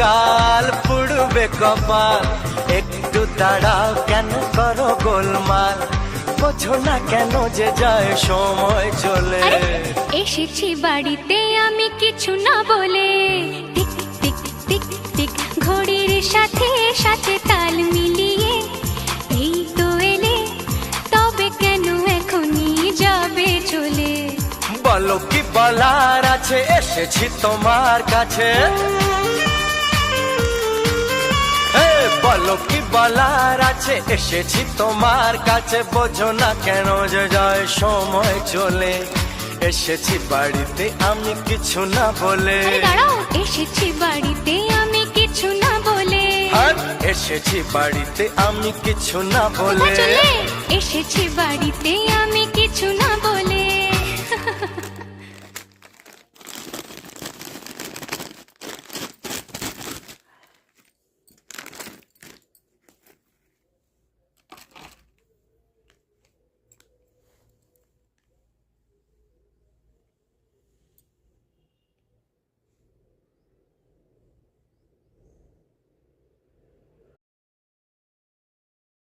কাল পুড়বে কপাল, একটু দাঁড়াও কেন করো গোলমাল, বোঝো না কেন যে যায় সময় চলে। এসেছি বাড়িতে আমি কিছু না বলে, টিক টিক টিক টিক ঘড়ির সাথে সাথে তাল মিলিয়ে, এই তো এলে তবে কেন এখনই যাবে চলে। বলো কি বলার আছে, এসেছি তোমার কাছে। বলো কি বলার আছে, এসেছি তোমার কাছে, বোঝো না কেন যে যায় সময় চলে। এসেছি বাড়িতে আমি কিছু না বলে। দাঁড়াও, এসেছি বাড়িতে আমি কিছু না বলে। এসেছি বাড়িতে আমি কিছু না বলে। এসেছি বাড়িতে আমি